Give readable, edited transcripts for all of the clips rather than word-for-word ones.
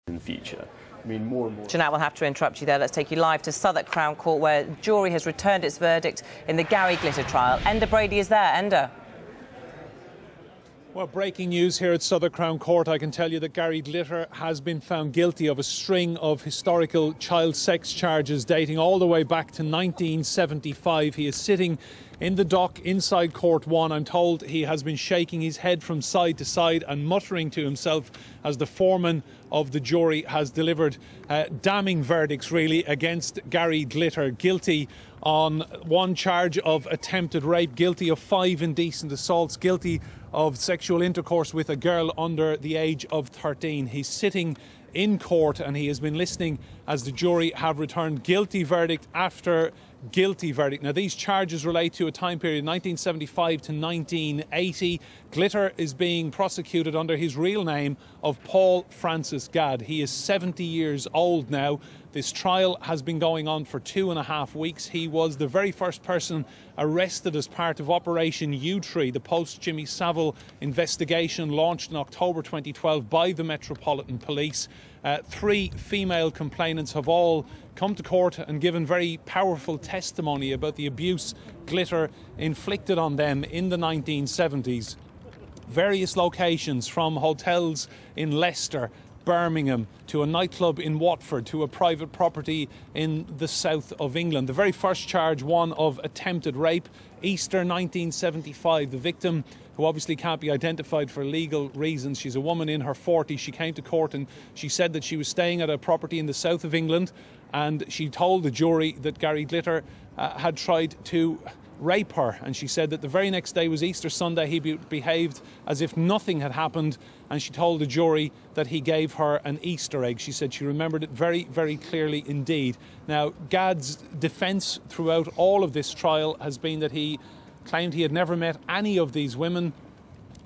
in the future. I mean, more and more. Jeanette, we'll have to interrupt you there. Let's take you live to Southwark Crown Court, where the jury has returned its verdict in the Gary Glitter trial. Enda Brady is there. Enda. Well, breaking news here at Southwark Crown Court. I can tell you that Gary Glitter has been found guilty of a string of historical child sex charges dating all the way back to 1975. He is sitting in the dock inside Court 1. I'm told he has been shaking his head from side to side and muttering to himself as the foreman of the jury has delivered damning verdicts, really, against Gary Glitter. Guilty on one charge of attempted rape, guilty of 5 indecent assaults, guilty of sexual intercourse with a girl under the age of 13. He's sitting in court and he has been listening as the jury have returned guilty verdict after guilty verdict. Now, these charges relate to a time period 1975 to 1980. Glitter is being prosecuted under his real name of Paul Francis Gadd. He is 70 years old now. This trial has been going on for 2.5 weeks. He was the very first person arrested as part of Operation Yewtree, the post-Jimmy Savile investigation launched in October 2012 by the Metropolitan Police. 3 female complainants have all come to court and given very powerful testimony about the abuse Glitter inflicted on them in the 1970s. Various locations, from hotels in Leicester, Birmingham, to a nightclub in Watford, to a private property in the south of England. The very first charge, one of attempted rape, Easter 1975. The victim, who obviously can't be identified for legal reasons, she's a woman in her 40s. She came to court and she said that she was staying at a property in the south of England, and she told the jury that Gary Glitter had tried to rape her, and she said that the very next day was Easter Sunday. He behaved as if nothing had happened, and she told the jury that he gave her an Easter egg. She said she remembered it very, very clearly indeed. Now, Gadd's defence throughout all of this trial has been that he claimed he had never met any of these women.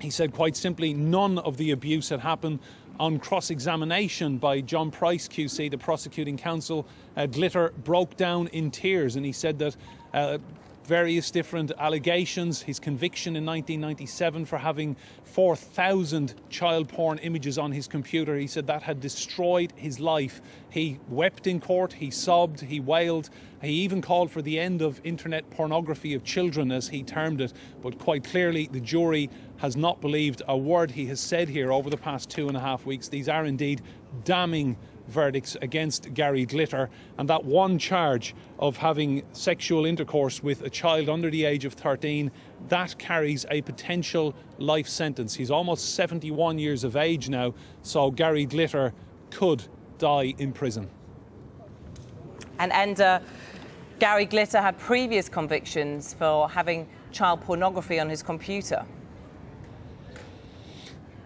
He said quite simply none of the abuse had happened. On cross-examination by John Price QC, the prosecuting counsel, Glitter broke down in tears, and he said that various different allegations, his conviction in 1997 for having 4,000 child porn images on his computer, he said that had destroyed his life. He wept in court, he sobbed, he wailed. He even called for the end of internet pornography of children, as he termed it. But quite clearly, the jury has not believed a word he has said here over the past 2.5 weeks. These are indeed damning verdicts against Gary Glitter, and that one charge of having sexual intercourse with a child under the age of 13, that carries a potential life sentence. He's almost 71 years of age now, so Gary Glitter could die in prison. And Gary Glitter had previous convictions for having child pornography on his computer.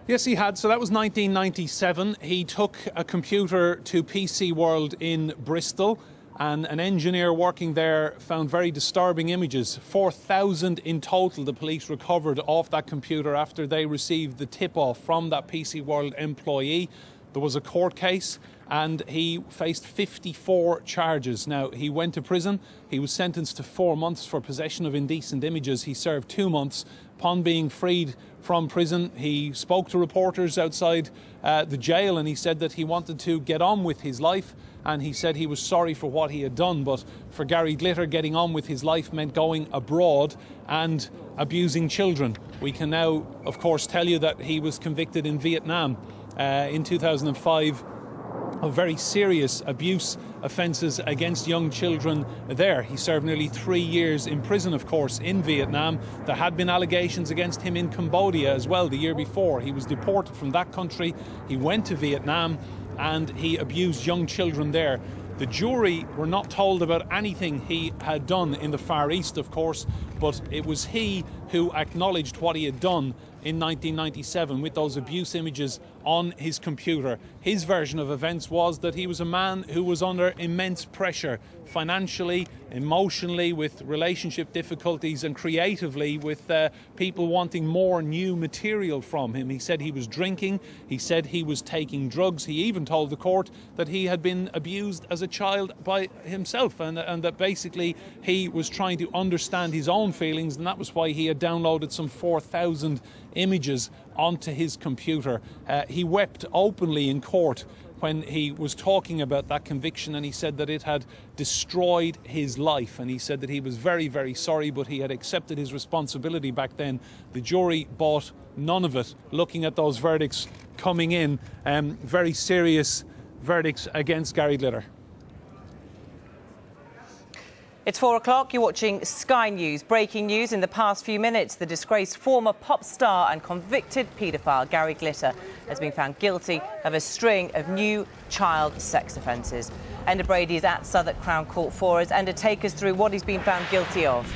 Yes, he had. So that was 1997. He took a computer to PC World in Bristol, and an engineer working there found very disturbing images. 4,000 in total the police recovered off that computer after they received the tip-off from that PC World employee. There was a court case, and he faced 54 charges. Now, he went to prison. He was sentenced to 4 months for possession of indecent images. He served 2 months. Upon being freed from prison, he spoke to reporters outside the jail, and he said that he wanted to get on with his life, and he said he was sorry for what he had done. But for Gary Glitter, getting on with his life meant going abroad and abusing children. We can now, of course, tell you that he was convicted in Vietnam in 2005 of very serious abuse offences against young children there. He served nearly 3 years in prison, of course, in Vietnam. There had been allegations against him in Cambodia as well the year before. He was deported from that country. He went to Vietnam and he abused young children there. The jury were not told about anything he had done in the Far East, of course, but it was he who acknowledged what he had done in 1997 with those abuse images on his computer. His version of events was that he was a man who was under immense pressure, financially, emotionally, with relationship difficulties, and creatively with people wanting more new material from him. He said he was drinking, he said he was taking drugs. He even told the court that he had been abused as a child by himself, and that basically he was trying to understand his own feelings, and that was why he had downloaded some 4,000 images onto his computer. He wept openly in court when he was talking about that conviction, and he said that it had destroyed his life, and he said that he was very, very sorry, but he had accepted his responsibility back then. The jury bought none of it, looking at those verdicts coming in, very serious verdicts against Gary Glitter. It's 4 o'clock. You're watching Sky News. Breaking news in the past few minutes. The disgraced former pop star and convicted paedophile Gary Glitter has been found guilty of a string of new child sex offences. Enda Brady is at Southwark Crown Court for us. Enda, take us through what he's been found guilty of.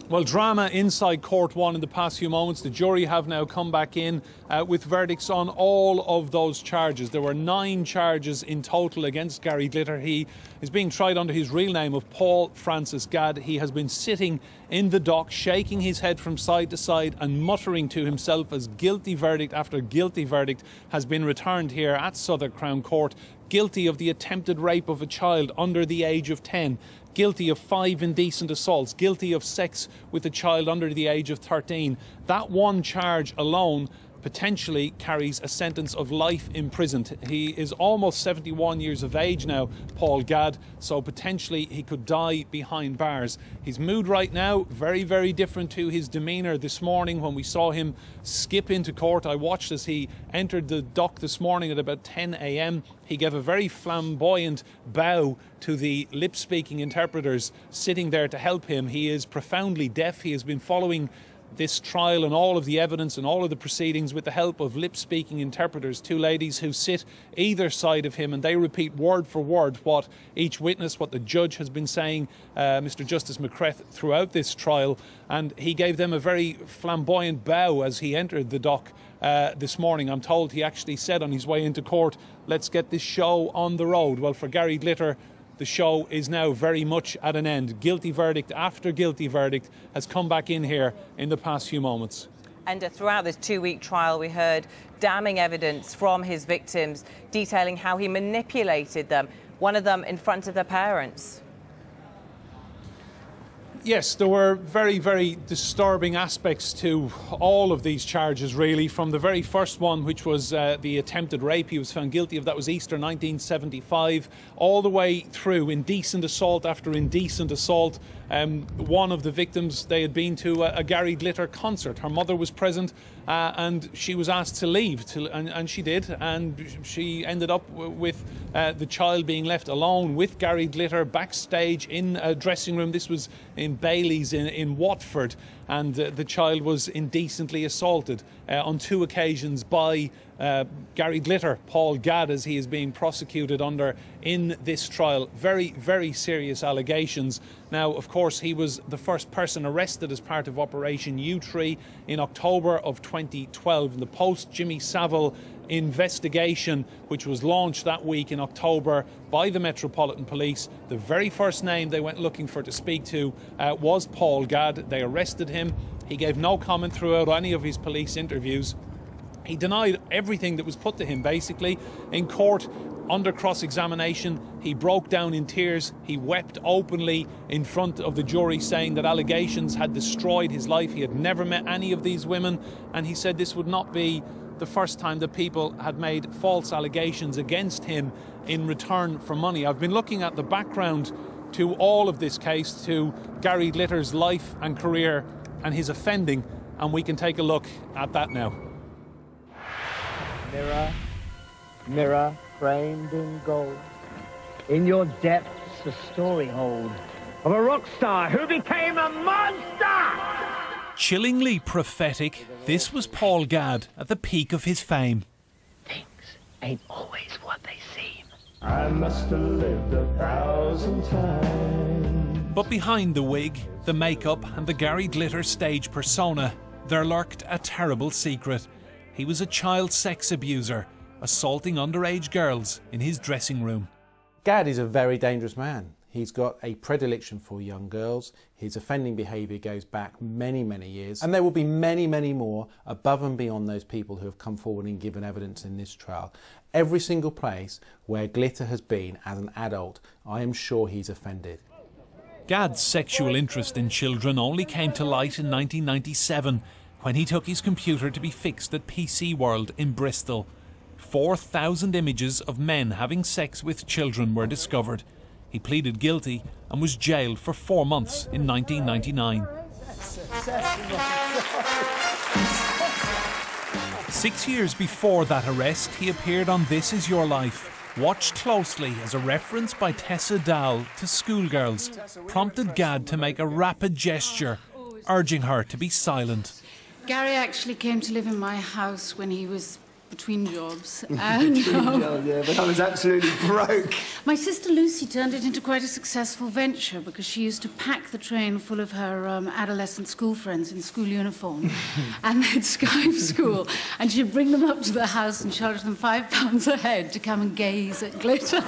Well, drama inside Court 1 in the past few moments. The jury have now come back in with verdicts on all of those charges. There were 9 charges in total against Gary Glitter. He is being tried under his real name of Paul Francis Gadd. He has been sitting in the dock, shaking his head from side to side and muttering to himself as guilty verdict after guilty verdict has been returned here at Southwark Crown Court. Guilty of the attempted rape of a child under the age of 10. Guilty of 5 indecent assaults, guilty of sex with a child under the age of 13. That one charge alone potentially carries a sentence of life imprisoned. He is almost 71 years of age now, Paul Gadd, so potentially he could die behind bars. His mood right now, very, very different to his demeanour this morning when we saw him skip into court. I watched as he entered the dock this morning at about 10 a.m. He gave a very flamboyant bow to the lip-speaking interpreters sitting there to help him. He is profoundly deaf. He has been following this trial and all of the evidence and all of the proceedings with the help of lip-speaking interpreters, 2 ladies who sit either side of him, and they repeat word for word what each witness, what the judge has been saying, Mr. Justice McCreth, throughout this trial. And he gave them a very flamboyant bow as he entered the dock this morning. I'm told he actually said on his way into court, "Let's get this show on the road." Well, for Gary Glitter, the show is now very much at an end. Guilty verdict after guilty verdict has come back in here in the past few moments. And throughout this 2-week trial, we heard damning evidence from his victims detailing how he manipulated them, one of them in front of their parents. Yes, there were very, very disturbing aspects to all of these charges, really. From the very first one, which was the attempted rape he was found guilty of, that was Easter 1975, all the way through indecent assault after indecent assault. One of the victims, they had been to a Gary Glitter concert. Her mother was present and she was asked to leave, and she did, and she ended up with the child being left alone with Gary Glitter backstage in a dressing room. This was in Bailey's in Watford, and the child was indecently assaulted on 2 occasions by Gary Glitter, Paul Gadd, as he is being prosecuted under in this trial. Very, very serious allegations. Now, of course, he was the first person arrested as part of Operation Yewtree in October of 2012. In the post-Jimmy Savile investigation, which was launched that week in October by the Metropolitan Police, the very first name they went looking for to speak to was Paul Gadd. They arrested him. He gave no comment throughout any of his police interviews. He denied everything that was put to him, basically. In court, under cross-examination, he broke down in tears. He wept openly in front of the jury, saying that allegations had destroyed his life. He had never met any of these women, and he said this would not be the first time that people had made false allegations against him in return for money. I've been looking at the background to all of this case, to Gary Glitter's life and career and his offending, and we can take a look at that now. Mirror, mirror framed in gold, in your depths a story hold of a rock star who became a monster! Chillingly prophetic, this was Paul Gadd at the peak of his fame. Things ain't always what they seem. I must have lived 1,000 times. But behind the wig, the makeup and the Gary Glitter stage persona, there lurked a terrible secret. He was a child sex abuser, assaulting underage girls in his dressing room. Gadd is a very dangerous man. He's got a predilection for young girls. His offending behaviour goes back many, many years. And there will be many, many more above and beyond those people who have come forward and given evidence in this trial. Every single place where Glitter has been as an adult, I am sure he's offended. Gadd's sexual interest in children only came to light in 1997 when he took his computer to be fixed at PC World in Bristol. 4,000 images of men having sex with children were discovered. He pleaded guilty and was jailed for 4 months in 1999. 6 years before that arrest, he appeared on This Is Your Life. Watched closely as a reference by Tessa Dowell to schoolgirls prompted Gad to make a rapid gesture, urging her to be silent. Gary actually came to live in my house when he was between jobs. And, yeah, but I was absolutely broke. my sister Lucy turned it into quite a successful venture because she used to pack the train full of her adolescent school friends in school uniform and they'd Skype school and she'd bring them up to the house and charge them £5 a head to come and gaze at glitter.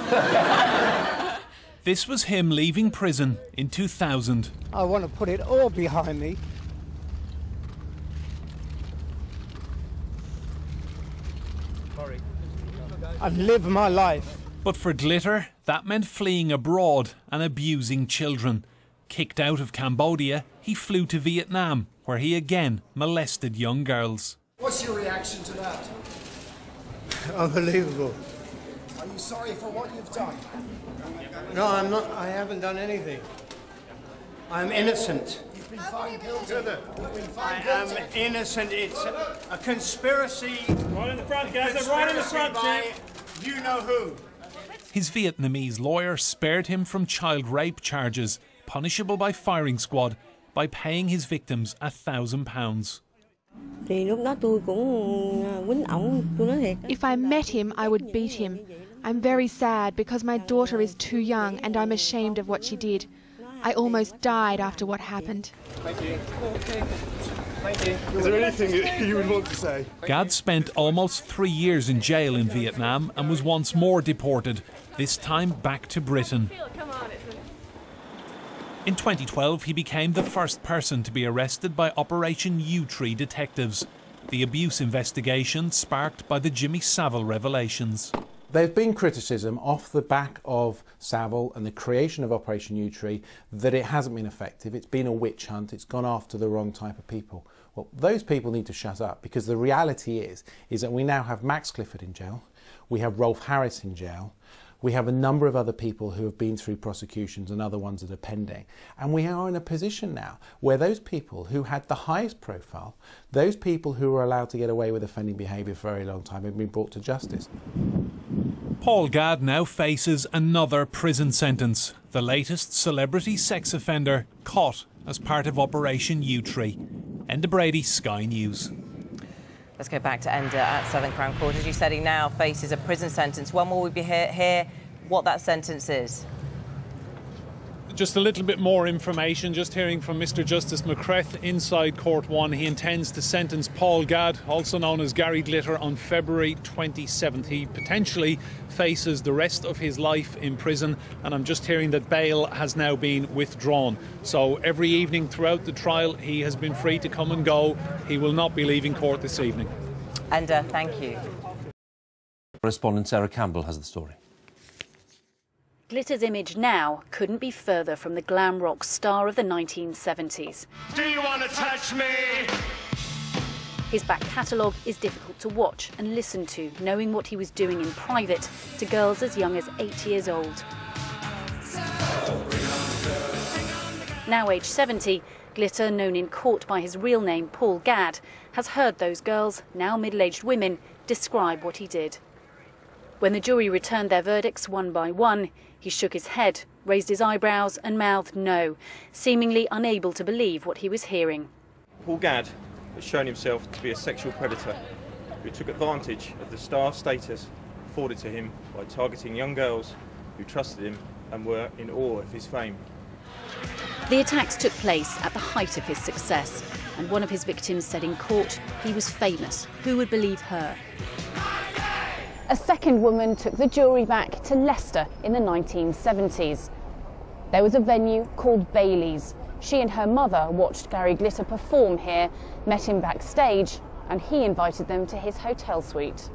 This was him leaving prison in 2000. I want to put it all behind me. And live my life. But for Glitter, that meant fleeing abroad and abusing children. Kicked out of Cambodia, he flew to Vietnam, where he again molested young girls. What's your reaction to that? Unbelievable. Are you sorry for what you've done? No, I'm not. I haven't done anything. I'm innocent. You've been found guilty. You've been found I guilty. am innocent. It's a conspiracy. Right in the front, guys. Right in the front, by you know who. His Vietnamese lawyer spared him from child rape charges, punishable by firing squad, by paying his victims £1,000. If I met him, I would beat him. I'm very sad because my daughter is too young and I'm ashamed of what she did. I almost died after what happened. Thank you. Thank you. Is there anything you would want to say? Gad spent almost 3 years in jail in Vietnam and was once more deported, this time back to Britain. In 2012, he became the first person to be arrested by Operation Yewtree detectives, the abuse investigation sparked by the Jimmy Savile revelations. There's been criticism off the back of Savile and the creation of Operation Yewtree that it hasn't been effective, it's been a witch hunt, it's gone after the wrong type of people. Well, those people need to shut up, because the reality is that we now have Max Clifford in jail, we have Rolf Harris in jail, we have a number of other people who have been through prosecutions and other ones that are pending. And we are in a position now where those people who had the highest profile, those people who were allowed to get away with offending behaviour for a very long time, have been brought to justice. Paul Gad now faces another prison sentence, the latest celebrity sex offender caught as part of Operation Yewtree. Enda Brady, Sky News. Let's go back to Enda at Southern Crown Court. As you said, he now faces a prison sentence. When will we hear what that sentence is? Just a little bit more information, just hearing from Mr Justice McCreth inside Court 1. He intends to sentence Paul Gad, also known as Gary Glitter, on February 27th. He potentially faces the rest of his life in prison, and I'm just hearing that bail has now been withdrawn. So every evening throughout the trial, he has been free to come and go. He will not be leaving court this evening. Enda, thank you. Correspondent Sarah Campbell has the story. Glitter's image now couldn't be further from the glam rock star of the 1970s. Do you want to touch me? His back catalogue is difficult to watch and listen to, knowing what he was doing in private to girls as young as 8 years old. Now aged 70, Glitter, known in court by his real name Paul Gad, has heard those girls, now middle-aged women, describe what he did. When the jury returned their verdicts one by one, he shook his head, raised his eyebrows and mouthed no, seemingly unable to believe what he was hearing. Paul Gad has shown himself to be a sexual predator who took advantage of the star status afforded to him by targeting young girls who trusted him and were in awe of his fame. The attacks took place at the height of his success, and one of his victims said in court he was famous. Who would believe her? A second woman took the jury back to Leicester in the 1970s. There was a venue called Bailey's. She and her mother watched Gary Glitter perform here, met him backstage, and he invited them to his hotel suite.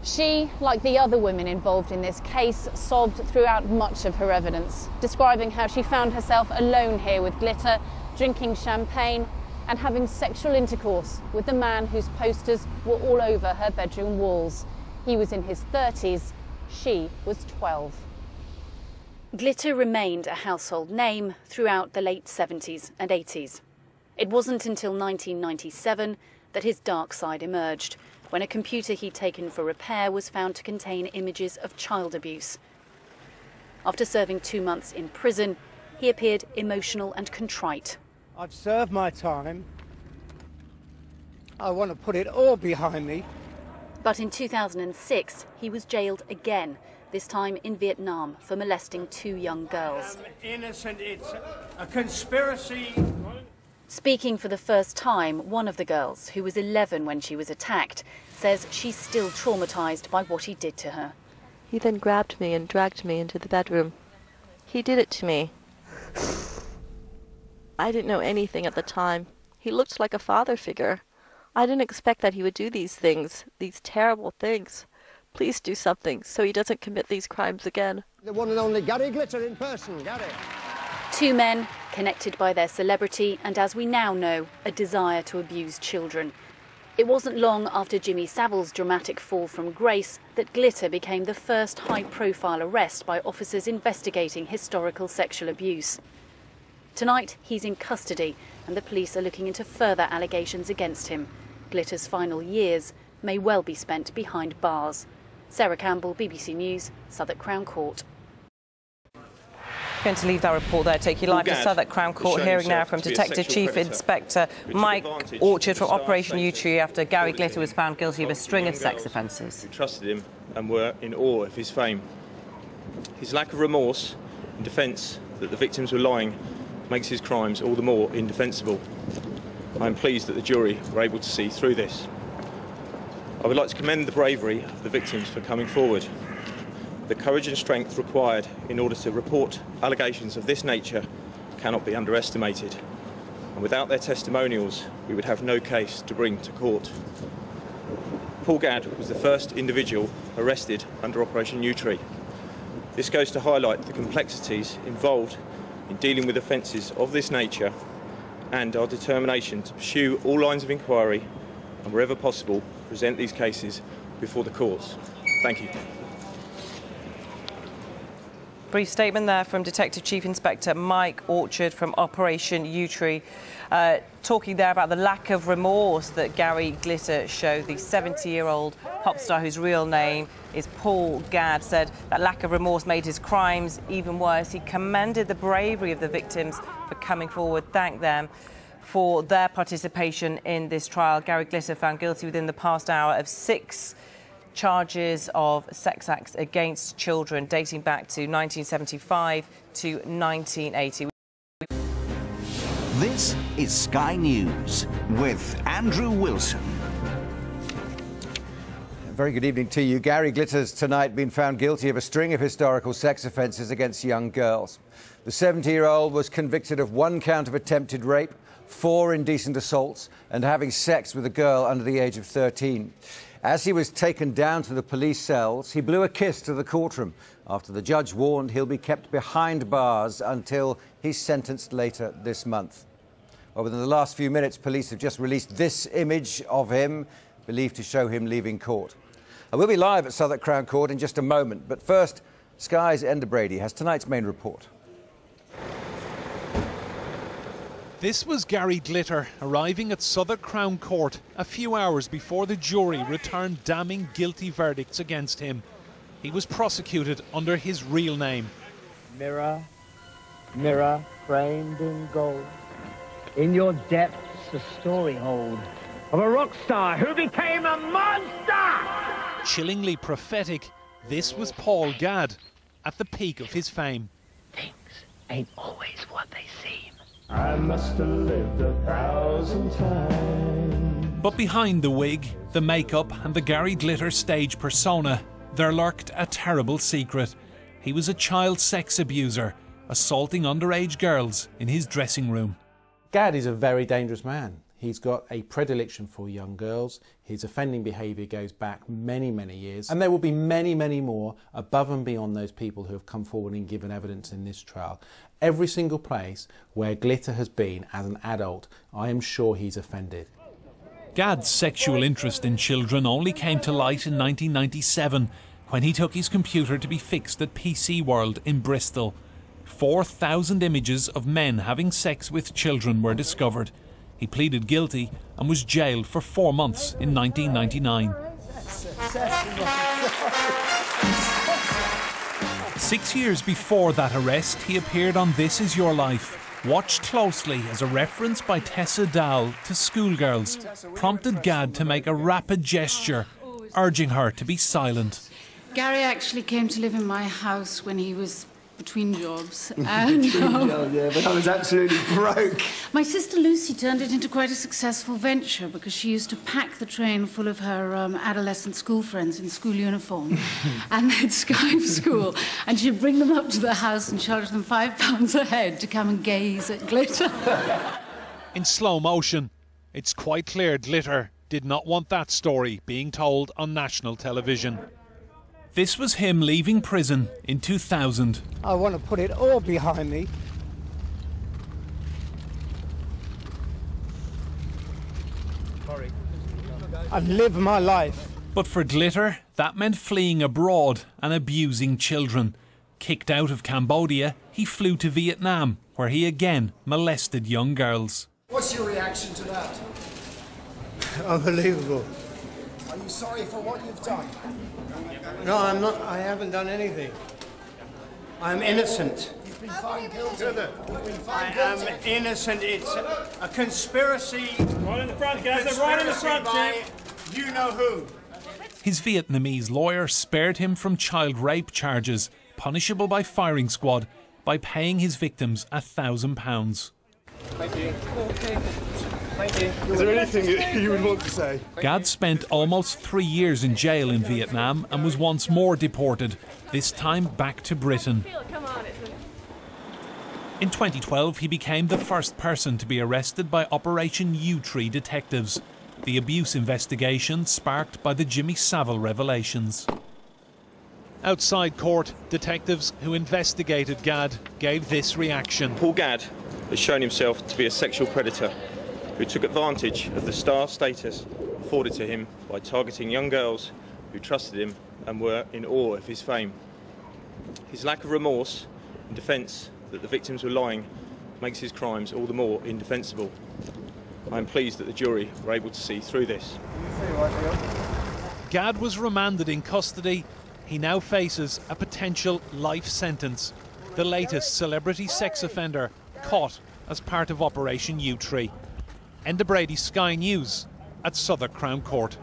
She, like the other women involved in this case, sobbed throughout much of her evidence, describing how she found herself alone here with Glitter, drinking champagne and having sexual intercourse with the man whose posters were all over her bedroom walls. He was in his 30s, she was 12. Glitter remained a household name throughout the late 70s and 80s. It wasn't until 1997 that his dark side emerged, when a computer he'd taken for repair was found to contain images of child abuse. After serving 2 months in prison, he appeared emotional and contrite. I've served my time. I want to put it all behind me. But in 2006, he was jailed again, this time in Vietnam, for molesting 2 young girls. I'm innocent. It's a conspiracy. Speaking for the first time, one of the girls, who was 11 when she was attacked, says she's still traumatised by what he did to her. He then grabbed me and dragged me into the bedroom. He did it to me. I didn't know anything at the time. He looked like a father figure. I didn't expect that he would do these things, these terrible things. Please do something so he doesn't commit these crimes again. The one and only Gary Glitter in person. Gary. 2 men connected by their celebrity and, as we now know, a desire to abuse children. It wasn't long after Jimmy Savile's dramatic fall from grace that Glitter became the first high-profile arrest by officers investigating historical sexual abuse. Tonight, he's in custody and the police are looking into further allegations against him. Glitter's final years may well be spent behind bars. Sarah Campbell, BBC News, Southwark Crown Court. Going to leave that report there, take you live to Southwark Crown Court, hearing now from Detective Chief Inspector Mike Orchard from Operation U-Tree after Gary Glitter was found guilty of a string of sex offences. Who trusted him and were in awe of his fame. His lack of remorse and defence that the victims were lying makes his crimes all the more indefensible. I am pleased that the jury were able to see through this. I would like to commend the bravery of the victims for coming forward. The courage and strength required in order to report allegations of this nature cannot be underestimated. And without their testimonials, we would have no case to bring to court. Paul Gadd was the first individual arrested under Operation U-Tree. This goes to highlight the complexities involved in dealing with offences of this nature and our determination to pursue all lines of inquiry and, wherever possible, present these cases before the courts. Thank you. Brief statement there from Detective Chief Inspector Mike Orchard from Operation U-Tree, talking there about the lack of remorse that Gary Glitter showed. The 70-year-old pop star, whose real name is Paul Gadd, said that lack of remorse made his crimes even worse. He commended the bravery of the victims for coming forward, thanked them for their participation in this trial. Gary Glitter found guilty within the past hour of 6 charges of sex acts against children dating back to 1975 to 1980. This is Sky News with Andrew Wilson. Very good evening to you. Gary Glitter's tonight been found guilty of a string of historical sex offences against young girls. The 70-year-old was convicted of 1 count of attempted rape, 4 indecent assaults and having sex with a girl under the age of 13. As he was taken down to the police cells, he blew a kiss to the courtroom after the judge warned he'll be kept behind bars until he's sentenced later this month. Well, within the last few minutes, police have just released this image of him, believed to show him leaving court. We'll be live at Southwark Crown Court in just a moment, but first, Sky's Enda Brady has tonight's main report. This was Gary Glitter arriving at Southwark Crown Court a few hours before the jury returned damning guilty verdicts against him. He was prosecuted under his real name. Mirror, mirror framed in gold, in your depths a story hold of a rock star who became a monster! Chillingly prophetic, this was Paul Gadd at the peak of his fame. Things ain't always what they seem. I must have lived 1,000 times. But behind the wig, the makeup and the Gary Glitter stage persona, there lurked a terrible secret. He was a child sex abuser, assaulting underage girls in his dressing room. Gadd is a very dangerous man. He's got a predilection for young girls. His offending behaviour goes back many, many years. And there will be many, many more above and beyond those people who have come forward and given evidence in this trial. Every single place where Glitter has been as an adult, I am sure he's offended. Gad's sexual interest in children only came to light in 1997 when he took his computer to be fixed at PC World in Bristol. 4,000 images of men having sex with children were discovered. He pleaded guilty and was jailed for 4 months in 1999. 6 years before that arrest, he appeared on This Is Your Life. Watched closely as a reference by Tessa Dowell to schoolgirls prompted Gad to make a rapid gesture, urging her to be silent. Gary actually came to live in my house when he was between jobs. And, yeah, but I was absolutely broke. My sister Lucy turned it into quite a successful venture because she used to pack the train full of her adolescent school friends in school uniform. And they'd Skype school. And she'd bring them up to the house and charge them £5 a head to come and gaze at Glitter. In slow motion, it's quite clear Glitter did not want that story being told on national television. This was him leaving prison in 2000. I want to put it all behind me. And live my life. But for Glitter, that meant fleeing abroad and abusing children. Kicked out of Cambodia, he flew to Vietnam, where he again molested young girls. What's your reaction to that? Unbelievable. Are you sorry for what you've done? No, I'm not. I haven't done anything. I'm innocent. You've been found guilty. You've been found I guilty. am innocent. It's a conspiracy. Right in the front, guys. Right in the front, by you know who. His Vietnamese lawyer spared him from child rape charges, punishable by firing squad, by paying his victims £1,000. Thank you. Okay. Thank you. Is there anything you would want to say? Gad spent almost 3 years in jail in Vietnam and was once more deported, this time back to Britain. In 2012, he became the first person to be arrested by Operation Yewtree detectives, the abuse investigation sparked by the Jimmy Savile revelations. Outside court, detectives who investigated Gad gave this reaction. Paul Gad has shown himself to be a sexual predator who took advantage of the star status afforded to him by targeting young girls who trusted him and were in awe of his fame. His lack of remorse in defence that the victims were lying makes his crimes all the more indefensible. I am pleased that the jury were able to see through this. Gad was remanded in custody. He now faces a potential life sentence, the latest celebrity sex offender caught as part of Operation Yewtree. Enda Brady, Sky News at Southwark Crown Court.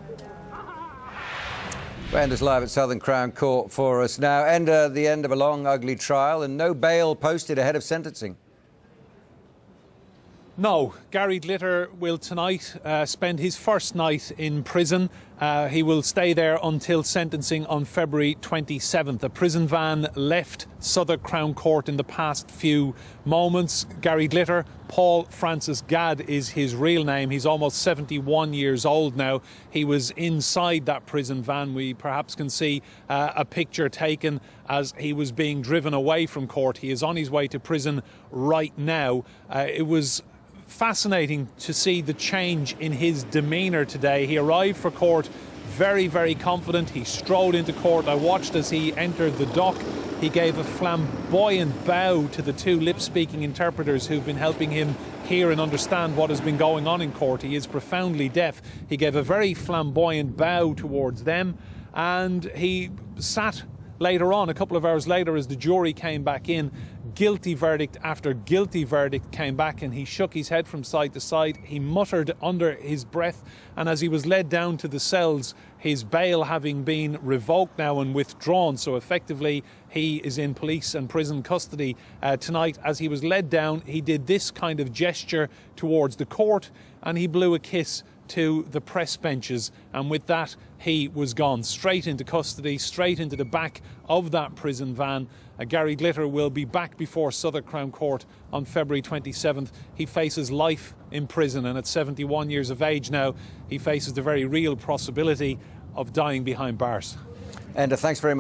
Enda's live at Southern Crown Court for us now. Enda, the end of a long, ugly trial and no bail posted ahead of sentencing. No, Gary Glitter will tonight spend his first night in prison. He will stay there until sentencing on February 27th. A prison van left Southwark Crown Court in the past few moments. Gary Glitter, Paul Francis Gad is his real name. He's almost 71 years old now. He was inside that prison van. We perhaps can see a picture taken as he was being driven away from court. He is on his way to prison right now. It was fascinating to see the change in his demeanour today. He arrived for court very, very confident. He strode into court. I watched as he entered the dock. He gave a flamboyant bow to the two lip-speaking interpreters who've been helping him hear and understand what has been going on in court. He is profoundly deaf. He gave a very flamboyant bow towards them, and he sat later on, a couple of hours later, as the jury came back in. Guilty verdict after guilty verdict came back, and he shook his head from side to side. He muttered under his breath, and as he was led down to the cells, his bail having been revoked now and withdrawn, so effectively he is in police and prison custody tonight. As he was led down, he did this kind of gesture towards the court, and he blew a kiss to the press benches, and with that he was gone straight into custody, straight into the back of that prison van. Gary Glitter will be back before Southwark Crown Court on February 27th. He faces life in prison, and at 71 years of age now, he faces the very real possibility of dying behind bars. Enda, thanks very much.